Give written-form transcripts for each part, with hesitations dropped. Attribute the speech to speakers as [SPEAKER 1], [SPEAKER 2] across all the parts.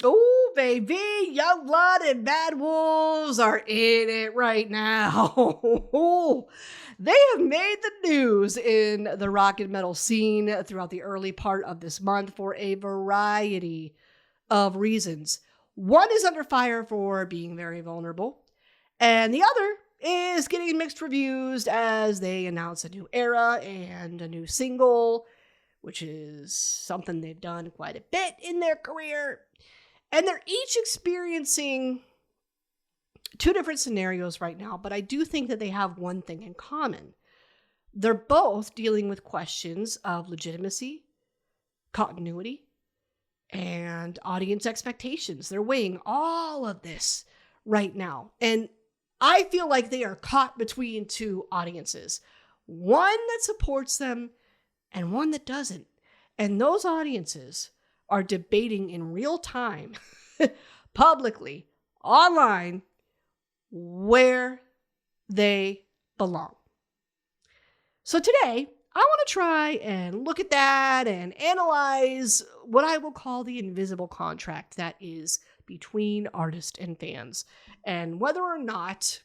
[SPEAKER 1] Oh, baby, Yungblud and Bad Wolves are in it right now. They have made the news in the rock and metal scene throughout the early part of this month for a variety of reasons. One is under fire for being very vulnerable, and the other is getting mixed reviews as they announce a new era and a new single, which is something they've done quite a bit in their career. And they're each experiencing two different scenarios right now, but I do think that they have one thing in common. They're both dealing with questions of legitimacy, continuity, and audience expectations. They're weighing all of this right now. And I feel like they are caught between two audiences, one that supports them and one that doesn't. And those audiences are debating in real time, publicly, online, where they belong. So today, I want to try and look at that and analyze what I will call the invisible contract that is between artist and fans, and whether or not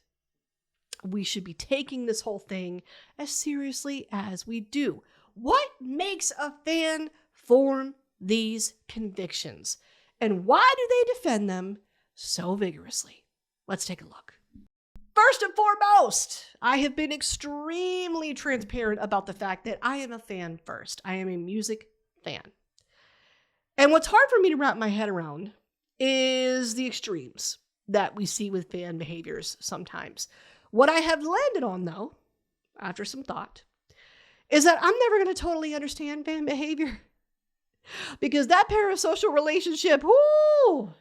[SPEAKER 1] we should be taking this whole thing as seriously as we do. What makes a fan form these convictions, and why do they defend them so vigorously? Let's take a look. First and foremost, I have been extremely transparent about the fact that I am a fan first. I am a music fan. And what's hard for me to wrap my head around is the extremes that we see with fan behaviors sometimes. What I have landed on, though, after some thought, is that I'm never going to totally understand fan behavior. Because that parasocial relationship, whoo,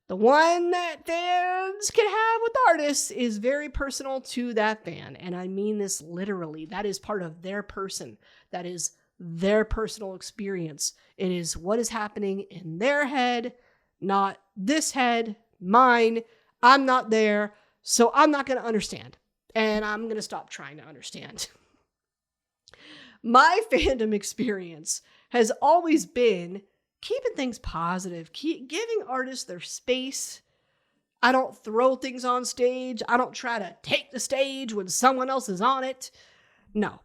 [SPEAKER 1] the one that fans can have with artists is very personal to that fan. And I mean this literally. That is part of their person. That is their personal experience. It is what is happening in their head, not this head, mine. I'm not there, so I'm not going to understand. And I'm going to stop trying to understand. My fandom experience has always been keeping things positive, keep giving artists their space. I don't throw things on stage. I don't try to take the stage when someone else is on it. No,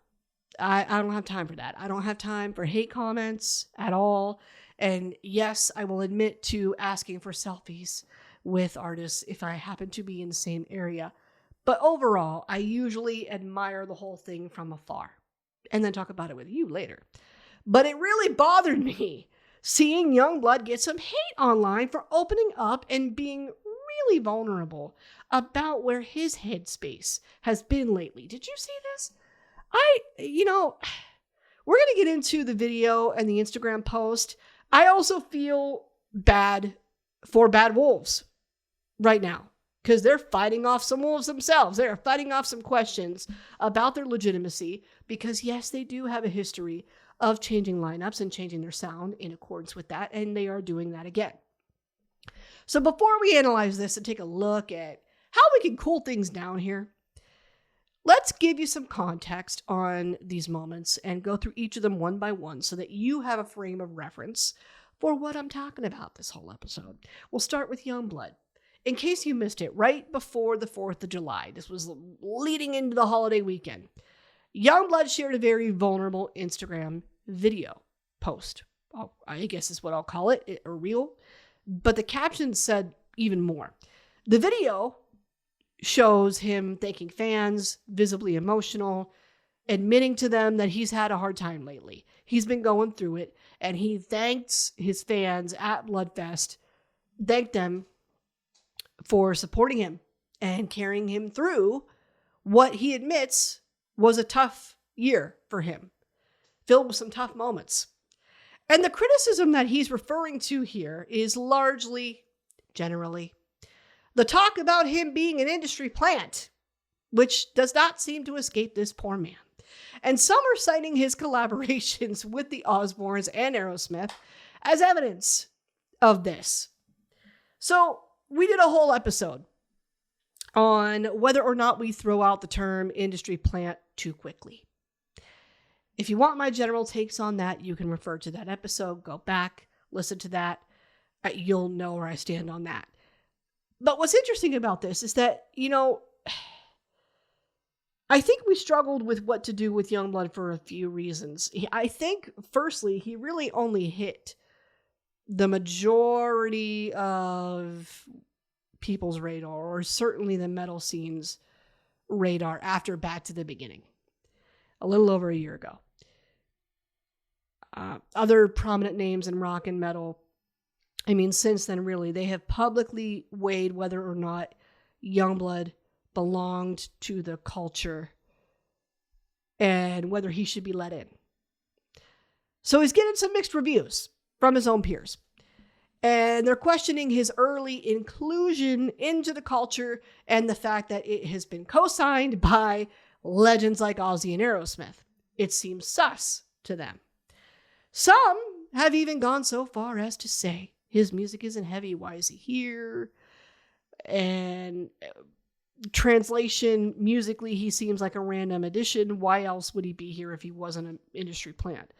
[SPEAKER 1] I don't have time for that. I don't have time for hate comments at all. And yes, I will admit to asking for selfies with artists if I happen to be in the same area. But overall, I usually admire the whole thing from afar and then talk about it with you later. But it really bothered me seeing Yungblud get some hate online for opening up and being really vulnerable about where his headspace has been lately. Did you see this? We're going to get into the video and the Instagram post. I also feel bad for Bad Wolves right now because they're fighting off some wolves themselves. They're fighting off some questions about their legitimacy because, yes, they do have a history of changing lineups and changing their sound in accordance with that, and they are doing that again. So before we analyze this and take a look at how we can cool things down here, let's give you some context on these moments and go through each of them one by one so that you have a frame of reference for what I'm talking about this whole episode. We'll start with Yungblud. In case you missed it, right before the 4th of July, this was leading into the holiday weekend, Yungblud shared a very vulnerable Instagram video post. I guess is what I'll call it, a reel. But the caption said even more. The video shows him thanking fans, visibly emotional, admitting to them that he's had a hard time lately. He's been going through it, and he thanks his fans at Bloodfest, thanked them for supporting him and carrying him through what he admits was a tough year for him, filled with some tough moments. And the criticism that he's referring to here is largely, generally, the talk about him being an industry plant, which does not seem to escape this poor man. And some are citing his collaborations with the Osbournes and Aerosmith as evidence of this. So we did a whole episode on whether or not we throw out the term industry plant too quickly. If you want my general takes on that, you can refer to that episode, go back, listen to that. you'll know where I stand on that. But what's interesting about this is that, I think we struggled with what to do with Yungblud for a few reasons. I think, firstly, he really only hit the majority of people's radar, or certainly the metal scene's radar, after Back to the Beginning, a little over a year ago. Other prominent names in rock and metal, since then, really, they have publicly weighed whether or not Yungblud belonged to the culture and whether he should be let in. So he's getting some mixed reviews from his own peers. And they're questioning his early inclusion into the culture and the fact that it has been co-signed by legends like Ozzy and Aerosmith. It seems sus to them. Some have even gone so far as to say his music isn't heavy. Why is he here? And translation, musically, he seems like a random addition. Why else would he be here if he wasn't an industry plant?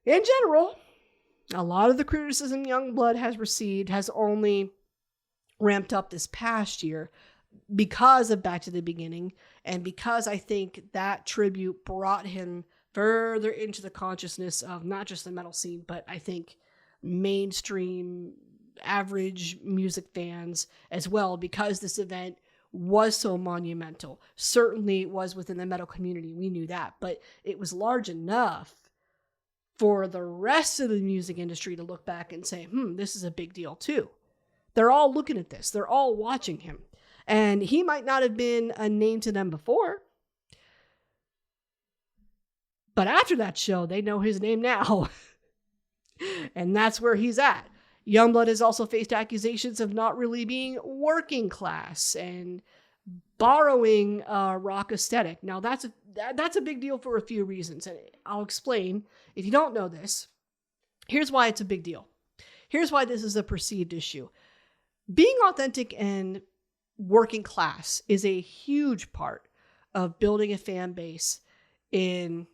[SPEAKER 1] In general, a lot of the criticism Yungblud has received has only ramped up this past year because of Back to the Beginning, and because I think that tribute brought him further into the consciousness of not just the metal scene, but I think mainstream average music fans as well, because this event was so monumental. Certainly it was within the metal community, we knew that, but it was large enough for the rest of the music industry to look back and say, this is a big deal too. They're all looking at this. They're all watching him. And he might not have been a name to them before, but after that show, they know his name now. And that's where he's at. Yungblud has also faced accusations of not really being working class and borrowing a rock aesthetic. Now, that's a big deal for a few reasons, and I'll explain. If you don't know this, here's why it's a big deal. Here's why this is a perceived issue. Being authentic and working class is a huge part of building a fan base in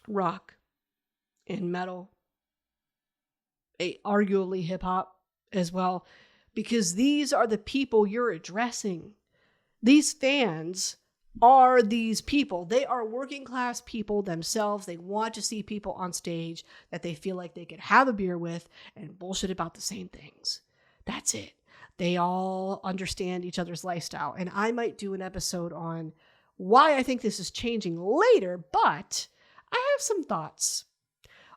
[SPEAKER 1] rock, in metal, arguably hip hop as well, because these are the people you're addressing. These fans are these people. They are working class people themselves. They want to see people on stage that they feel like they could have a beer with and bullshit about the same things. That's it. They all understand each other's lifestyle. And I might do an episode on why I think this is changing later, but I have some thoughts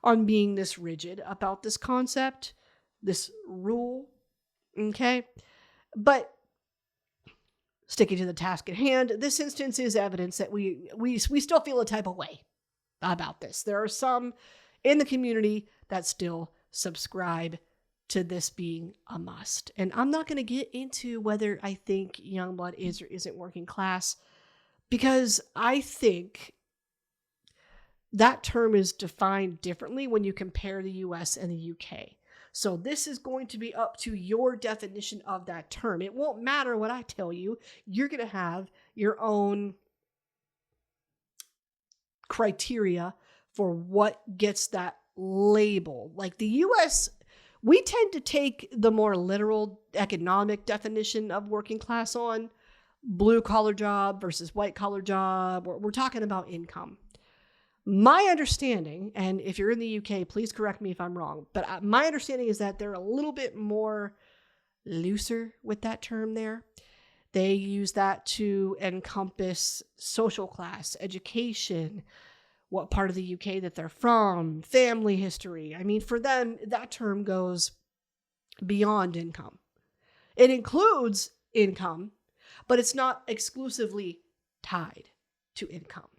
[SPEAKER 1] on being this rigid about this concept, this rule, okay? But sticking to the task at hand, this instance is evidence that we still feel a type of way about this. There are some in the community that still subscribe to this being a must. And I'm not going to get into whether I think Yungblud is or isn't working class, because I think that term is defined differently when you compare the US and the UK. So this is going to be up to your definition of that term. It won't matter what I tell you. You're going to have your own criteria for what gets that label. Like the US, we tend to take the more literal economic definition of working class on blue collar job versus white collar job. We're talking about income. My understanding, and if you're in the UK, please correct me if I'm wrong, but my understanding is that they're a little bit more looser with that term there. They use that to encompass social class, education, what part of the UK that they're from, family history. I mean, for them, that term goes beyond income. It includes income, but it's not exclusively tied to income.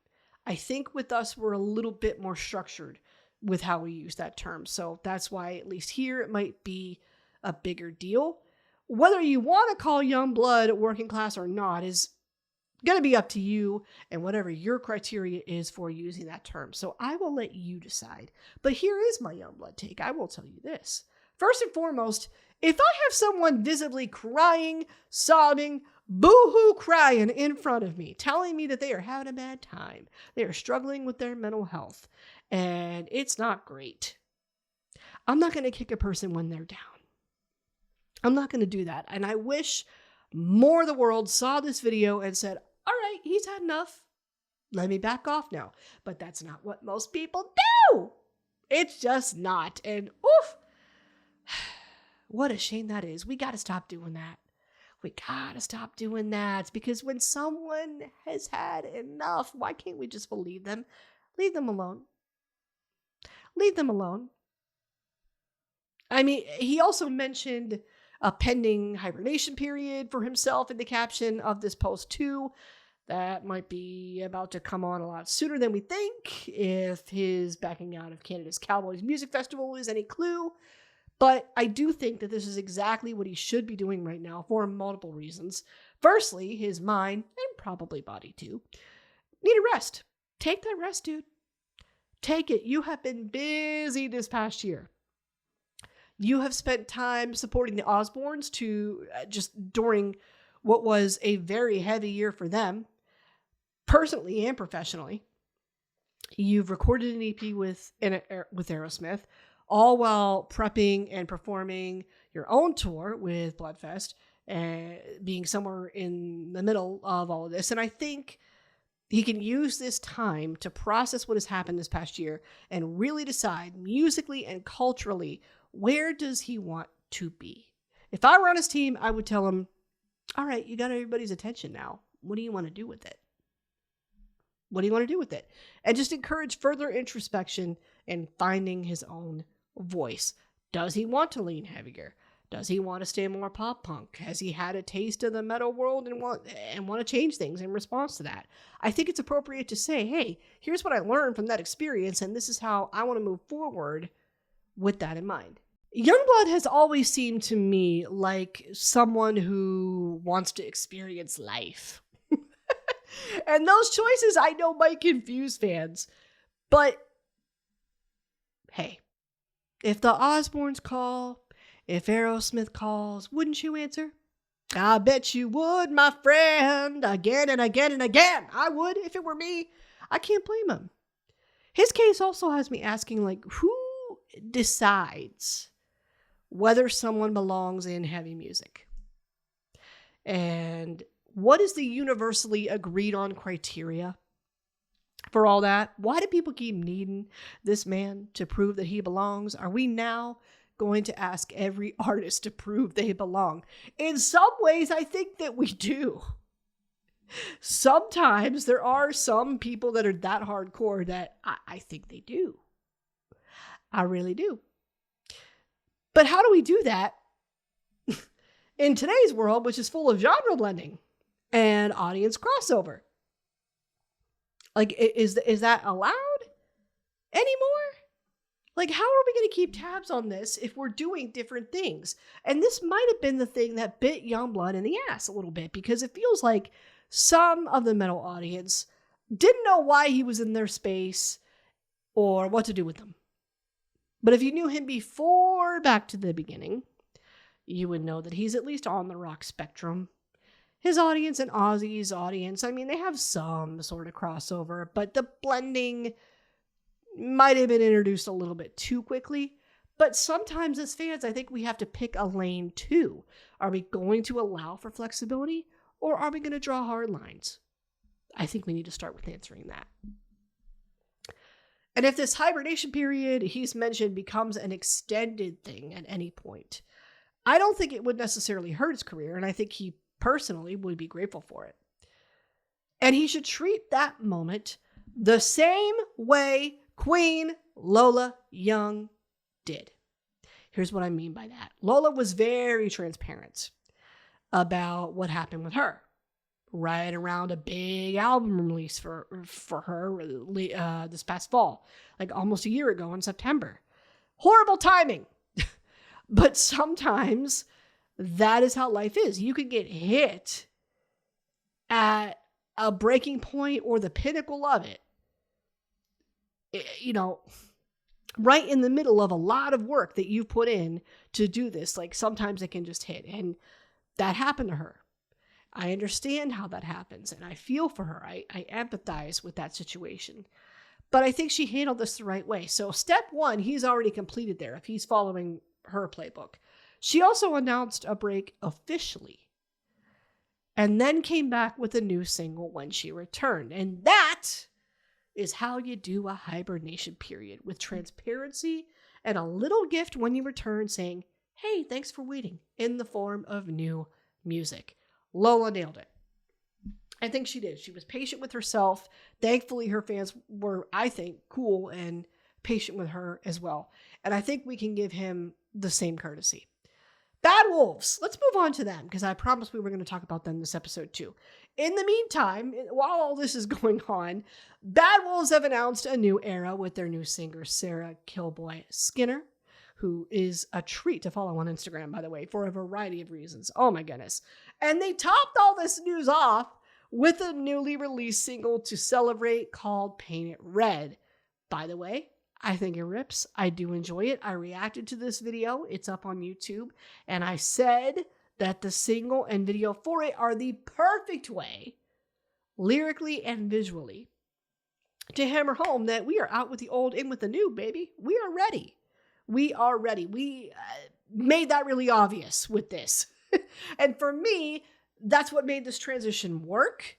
[SPEAKER 1] I think with us, we're a little bit more structured with how we use that term. So that's why, at least here, it might be a bigger deal. Whether you want to call Yungblud working class or not is going to be up to you and whatever your criteria is for using that term. So I will let you decide. But here is my Yungblud take. I will tell you this. First and foremost, if I have someone visibly crying, sobbing, boo-hoo crying in front of me, telling me that they are having a bad time, they are struggling with their mental health, and it's not great, I'm not going to kick a person when they're down. I'm not going to do that. And I wish more of the world saw this video and said, all right, he's had enough. Let me back off now. But that's not what most people do. It's just not. And oof, what a shame that is. We got to stop doing that. We got to stop doing that, because when someone has had enough, why can't we just believe them? Leave them alone. Leave them alone. I mean, he also mentioned a pending hibernation period for himself in the caption of this post too. That might be about to come on a lot sooner than we think, if his backing out of Canada's Cowboys Music Festival is any clue. But I do think that this is exactly what he should be doing right now for multiple reasons. Firstly, his mind, and probably body too, need a rest. Take that rest, dude. Take it. You have been busy this past year. You have spent time supporting the Osbournes just during what was a very heavy year for them, personally and professionally. You've recorded an EP with Aerosmith, all while prepping and performing your own tour with Bloodfest, and being somewhere in the middle of all of this. And I think he can use this time to process what has happened this past year and really decide musically and culturally, where does he want to be? If I were on his team, I would tell him, all right, you got everybody's attention now. What do you want to do with it? What do you want to do with it? And just encourage further introspection and finding his own voice. Does he want to lean heavier? Does he want to stay more pop punk? Has he had a taste of the metal world and want to change things in response to that? I think it's appropriate to say, hey, here's what I learned from that experience, and this is how I want to move forward with that in mind. Yungblud has always seemed to me like someone who wants to experience life. And those choices I know might confuse fans, but hey, if the Osbournes call, if Aerosmith calls, wouldn't you answer? I bet you would, my friend, again and again and again. I would if it were me. I can't blame him. His case also has me asking, like, who decides whether someone belongs in heavy music? And what is the universally agreed on criteria for all that? Why do people keep needing this man to prove that he belongs? Are we now going to ask every artist to prove they belong? In some ways, I think that we do. Sometimes there are some people that are that hardcore that I think they do. I really do. But how do we do that in today's world, which is full of genre blending and audience crossover? Like, is that allowed anymore? Like, how are we going to keep tabs on this if we're doing different things? And this might have been the thing that bit Yungblud in the ass a little bit, because it feels like some of the metal audience didn't know why he was in their space or what to do with them. But if you knew him before, back to the beginning, you would know that he's at least on the rock spectrum. His audience and Ozzy's audience, I mean, they have some sort of crossover, but the blending might have been introduced a little bit too quickly. But sometimes as fans, I think we have to pick a lane too. Are we going to allow for flexibility, or are we going to draw hard lines? I think we need to start with answering that. And if this hibernation period he's mentioned becomes an extended thing at any point, I don't think it would necessarily hurt his career, and I think he personally would be grateful for it. And he should treat that moment the same way Queen Lola Young did. Here's what I mean by that. Lola was very transparent about what happened with her right around a big album release for her this past fall, like almost a year ago in September. Horrible timing. But sometimes that is how life is. You can get hit at a breaking point or the pinnacle of it, you know, right in the middle of a lot of work that you've put in to do this. Like, sometimes it can just hit, and that happened to her. I understand how that happens, and I feel for her. I empathize with that situation. But I think she handled this the right way. So step one, he's already completed there if he's following her playbook. She also announced a break officially and then came back with a new single when she returned. And that is how you do a hibernation period, with transparency and a little gift when you return saying, hey, thanks for waiting, in the form of new music. Lola nailed it. I think she did. She was patient with herself. Thankfully, her fans were, I think, cool and patient with her as well. And I think we can give him the same courtesy. Bad Wolves. Let's move on to them, because I promised we were going to talk about them this episode too. In the meantime, while all this is going on, Bad Wolves have announced a new era with their new singer, Sarah Killboy Skinner, who is a treat to follow on Instagram, by the way, for a variety of reasons. Oh my goodness. And they topped all this news off with a newly released single to celebrate called Paint It Red. By the way, I think it rips. I do enjoy it. I reacted to this video. It's up on YouTube. And I said that the single and video for it are the perfect way, lyrically and visually, to hammer home that we are out with the old, in with the new, baby. We are ready. We are ready. We made that really obvious with this. And for me, that's what made this transition work.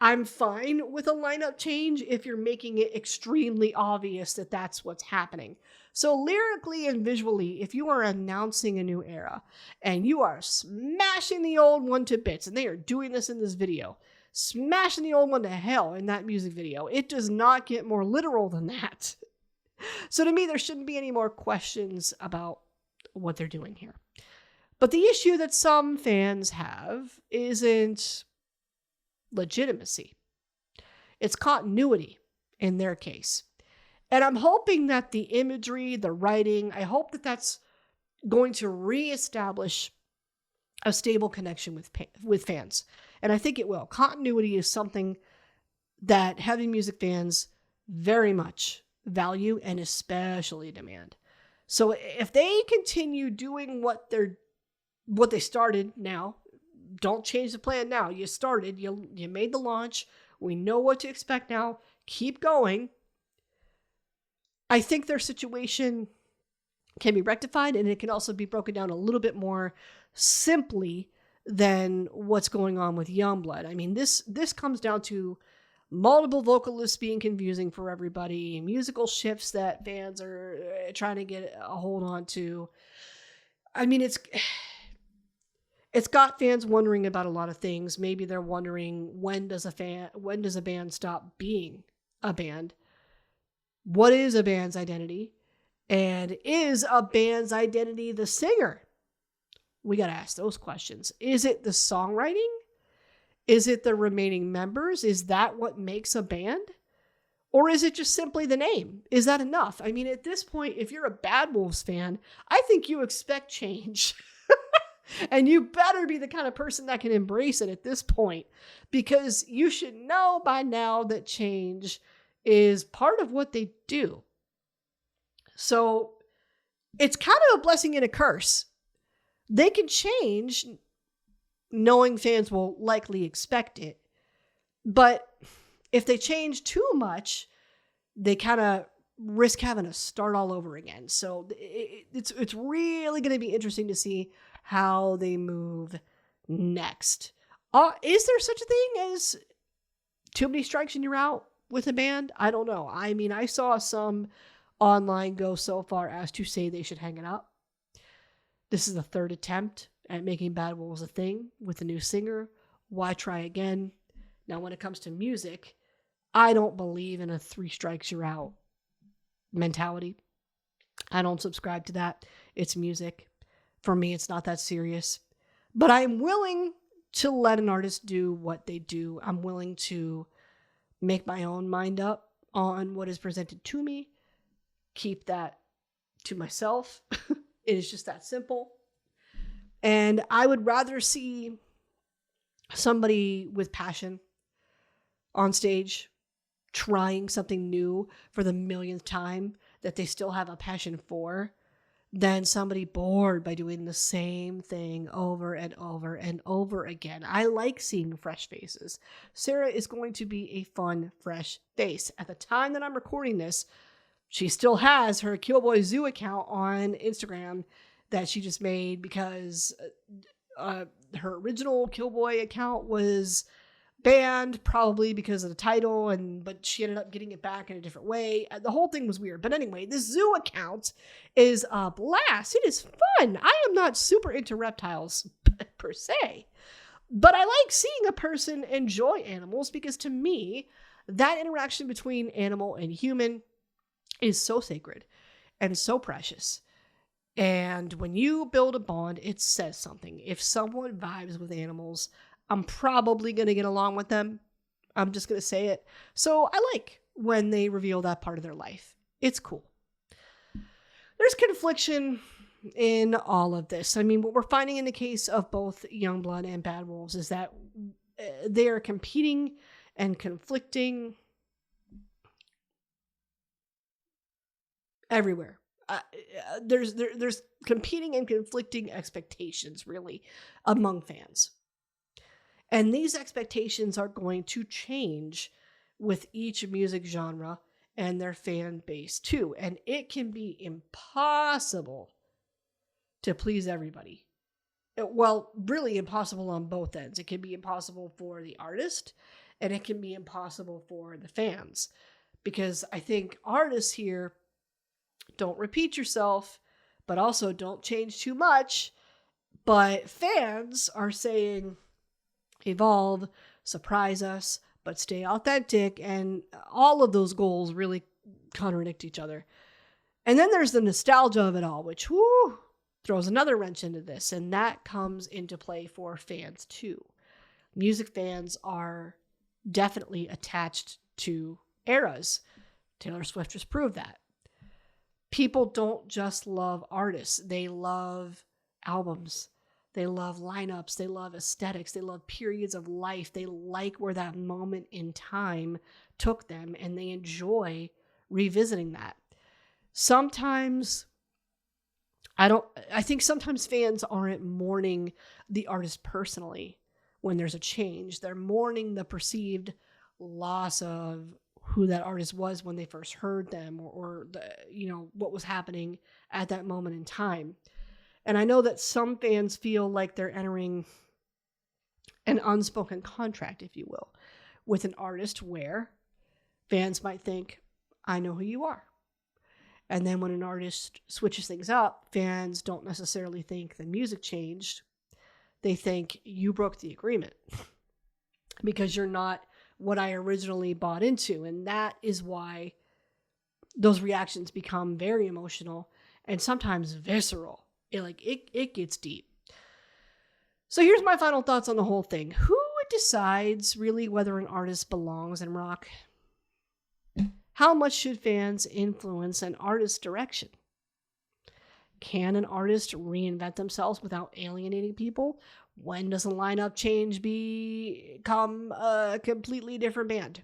[SPEAKER 1] I'm fine with a lineup change if you're making it extremely obvious that that's what's happening. So lyrically and visually, if you are announcing a new era and you are smashing the old one to bits, and they are doing this in this video, smashing the old one to hell in that music video, it does not get more literal than that. So to me, there shouldn't be any more questions about what they're doing here. But the issue that some fans have isn't legitimacy. It's continuity in their case. And I'm hoping that the imagery, the writing, I hope that that's going to reestablish a stable connection with fans. And I think it will. Continuity is something that heavy music fans very much value and especially demand. So if they continue doing what they started now, don't change the plan now. You started, you made the launch. We know what to expect now. Keep going. I think their situation can be rectified, and it can also be broken down a little bit more simply than what's going on with Yungblud. I mean, this comes down to multiple vocalists being confusing for everybody, musical shifts that fans are trying to get a hold on to. I mean, it's got fans wondering about a lot of things. Maybe they're wondering, when does a band stop being a band? What is a band's identity? And is a band's identity the singer? We got to ask those questions. Is it the songwriting? Is it the remaining members? Is that what makes a band? Or is it just simply the name? Is that enough? I mean, at this point, if you're a Bad Wolves fan, I think you expect change. And you better be the kind of person that can embrace it at this point, because you should know by now that change is part of what they do. So it's kind of a blessing and a curse. They can change knowing fans will likely expect it. But if they change too much, they kind of risk having to start all over again. So it's really going to be interesting to see how they move next. Is there such a thing as too many strikes and you're out with a band? I don't know. I mean, I saw some online go so far as to say they should hang it up. This is the third attempt at making Bad Wolves a thing with a new singer. Why try again? Now, when it comes to music, I don't believe in a 3 strikes you're out mentality. I don't subscribe to that. It's music. For me, it's not that serious. But I'm willing to let an artist do what they do. I'm willing to make my own mind up on what is presented to me. Keep that to myself. It is just that simple. And I would rather see somebody with passion on stage trying something new for the millionth time that they still have a passion for, than somebody bored by doing the same thing over and over and over again. I like seeing fresh faces. Sarah is going to be a fun, fresh face. At the time that I'm recording this, she still has her Killboy Zoo account on Instagram that she just made because her original Killboy account was banned, probably because of the title, but she ended up getting it back in a different way. The whole thing was weird. But anyway, this zoo account is a blast. It is fun. I am not super into reptiles per se, but I like seeing a person enjoy animals because to me, that interaction between animal and human is so sacred and so precious. And when you build a bond, it says something. If someone vibes with animals, I'm probably going to get along with them. I'm just going to say it. So I like when they reveal that part of their life. It's cool. There's confliction in all of this. I mean, what we're finding in the case of both Yungblud and Bad Wolves is that they are competing and conflicting everywhere. There's competing and conflicting expectations, really, among fans. And these expectations are going to change with each music genre and their fan base, too. And it can be impossible to please everybody. Well, really impossible on both ends. It can be impossible for the artist, and it can be impossible for the fans. Because I think artists here, don't repeat yourself, but also don't change too much. But fans are saying, evolve, surprise us, but stay authentic. And all of those goals really contradict each other. And then there's the nostalgia of it all, which throws another wrench into this. And that comes into play for fans too. Music fans are definitely attached to eras. Taylor Swift just proved that. People don't just love artists. They love albums. They love lineups. They love aesthetics. They love periods of life. They like where that moment in time took them, and they enjoy revisiting that. Sometimes, I think sometimes fans aren't mourning the artist personally when there's a change. They're mourning the perceived loss of who that artist was when they first heard them, or what was happening at that moment in time. And I know that some fans feel like they're entering an unspoken contract, if you will, with an artist where fans might think, I know who you are. And then when an artist switches things up, fans don't necessarily think the music changed. They think you broke the agreement because you're not what I originally bought into. And that is why those reactions become very emotional and sometimes visceral. It gets deep. So here's my final thoughts on the whole thing. Who decides really whether an artist belongs in rock? How much should fans influence an artist's direction? Can an artist reinvent themselves without alienating people? When does a lineup change become a completely different band?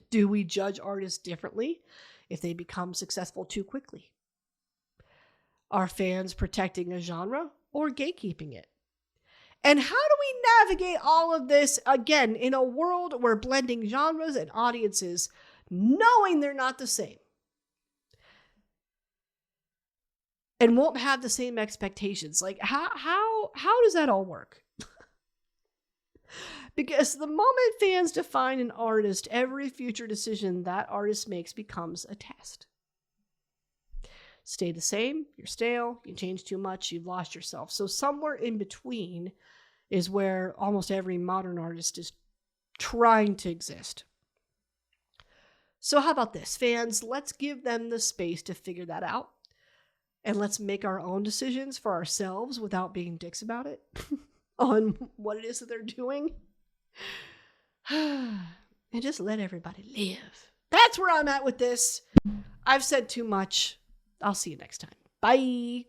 [SPEAKER 1] Do we judge artists differently if they become successful too quickly? Are fans protecting a genre or gatekeeping it? And how do we navigate all of this, again, in a world where blending genres and audiences, knowing they're not the same, and won't have the same expectations? Like, how does that all work? Because the moment fans define an artist, every future decision that artist makes becomes a test. Stay the same, you're stale. You change too much, you've lost yourself. So somewhere in between is where almost every modern artist is trying to exist. So how about this, fans? Let's give them the space to figure that out. And let's make our own decisions for ourselves without being dicks about it on what it is that they're doing. And just let everybody live. That's where I'm at with this. I've said too much. I'll see you next time. Bye.